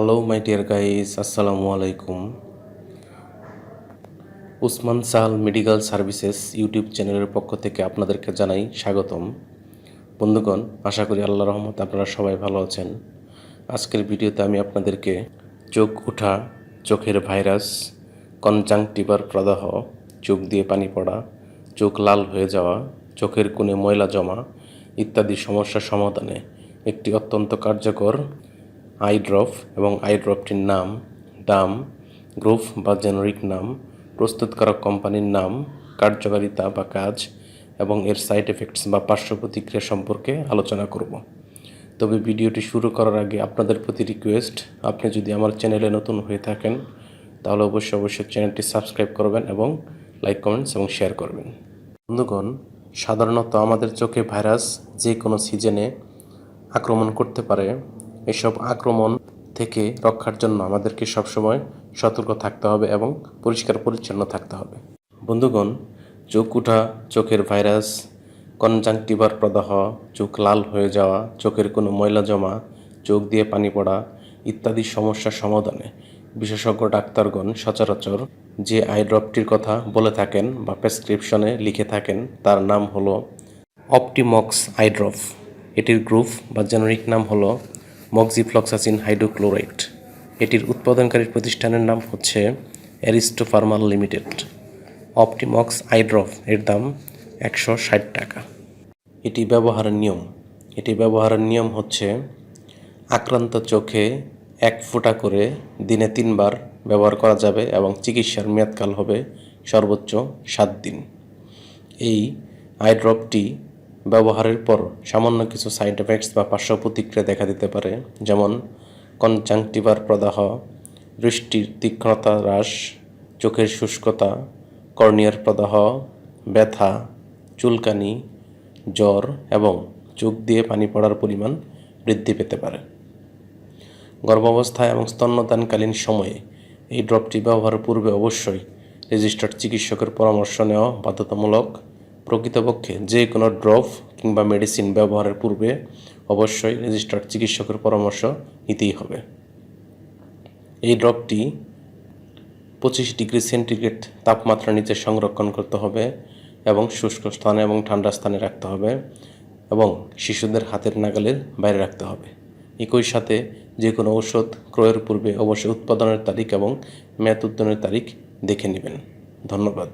Hello my dear guys, আসসালামু আলাইকুম। Usman Sahal medical services YouTube চ্যানেলের পক্ষ থেকে আপনাদেরকে জানাই স্বাগতম। বন্ধুগণ, আশা করি আল্লাহর রহমতে আপনারা সবাই ভালো আছেন। আজকের ভিডিওতে আমি আপনাদেরকে চোখ ওঠা, চোখের ভাইরাস, কনজাংটিভার প্রদাহ, চোখ দিয়ে পানি পড়া, চোখ লাল হয়ে যাওয়া, চোখের কোণে ময়লা জমা ইত্যাদি সমস্যার সমাধানে একটি অত্যন্ত কার্যকর আই ড্রপ এবং আই ড্রপটির নাম, দাম, গ্রুপ বা জেনেরিক নাম, প্রস্তুতকারক কোম্পানির নাম, কার্যকারিতা বা কাজ এবং এর সাইড এফেক্টস বা পার্শ্ব প্রতিক্রিয়া সম্পর্কে আলোচনা করব। তবে ভিডিওটি শুরু করার আগে আপনাদের প্রতি রিকোয়েস্ট, আপনি যদি আমার চ্যানেলে নতুন হয়ে থাকেন তাহলে অবশ্যই চ্যানেলটি সাবস্ক্রাইব করবেন এবং লাইক, কমেন্টস এবং শেয়ার করবেন। বন্ধুগণ, সাধারণত আমাদের চোখে ভাইরাস যে কোনো সিজনে আক্রমণ করতে পারে। এসব আক্রমণ থেকে রক্ষার জন্য আমাদেরকে সবসময় সতর্ক থাকতে হবে এবং পরিষ্কার পরিচ্ছন্ন থাকতে হবে। বন্ধুগণ, চোখ ওঠা, চোখের ভাইরাস, কনজাংটিভার প্রদাহ, চোখ লাল হয়ে যাওয়া, চোখের কোনো ময়লা জমা, চোখ দিয়ে পানি পড়া ইত্যাদি সমস্যার সমাধানে বিশেষজ্ঞ ডাক্তারগণ সচরাচর যে আই ড্রপটির কথা বলে থাকেন বা প্রেসক্রিপশনে লিখে থাকেন তার নাম হলো অপটিমক্স আই ড্রপ। এটির গ্রুপ বা জেনেরিক নাম হলো মক্সিফ্লক্সাসিন হাইড্রোক্লোরাইড। এটির উৎপাদনকারী প্রতিষ্ঠানের নাম হচ্ছে Aristo Pharma limited. Optimox I drop এর দাম 160 টাকা। এটি ব্যবহারের নিয়ম হচ্ছে আক্রান্ত চোখে 1 ফোঁটা করে দিনে 3 বার ব্যবহার করা যাবে এবং চিকিৎসার মেয়াদকাল হবে সর্বোচ্চ 7 দিন। এই আই ড্রপটি ব্যবহারের পর সামান্য কিছু সাইড এফেক্টস বা পার্শ্ব প্রতিক্রিয়া দেখা দিতে পারে, যেমন কনজাংটিভার প্রদাহ, দৃষ্টির তীক্ষ্ণতা হ্রাস, চোখের শুষ্কতা, কর্নিয়ার প্রদাহ, ব্যথা, চুলকানি, জ্বর এবং চোখ দিয়ে পানি পড়ার পরিমাণ বৃদ্ধি পেতে পারে। গর্ভাবস্থায় এবং স্তন্যদানকালীন সময়ে এই ড্রপটি ব্যবহারের পূর্বে অবশ্যই রেজিস্টার্ড চিকিৎসকের পরামর্শ নেওয়া বাধ্যতামূলক। প্রকৃতপক্ষে যে কোনো ড্রপ কিংবা মেডিসিন ব্যবহারের পূর্বে অবশ্যই রেজিস্টার্ড চিকিৎসকের পরামর্শ নিতেই হবে। এই ড্রপটি 25 ডিগ্রি সেন্টিগ্রেড তাপমাত্রার নিচে সংরক্ষণ করতে হবে এবং শুষ্ক স্থানে এবং ঠান্ডা স্থানে রাখতে হবে এবং শিশুদের হাতের নাগালের বাইরে রাখতে হবে। একই সাথে যে কোনো ঔষধ ক্রয়ের পূর্বে অবশ্যই উৎপাদনের তারিখ এবং মেয়াদ উত্তোলনের তারিখ দেখে নেবেন। ধন্যবাদ।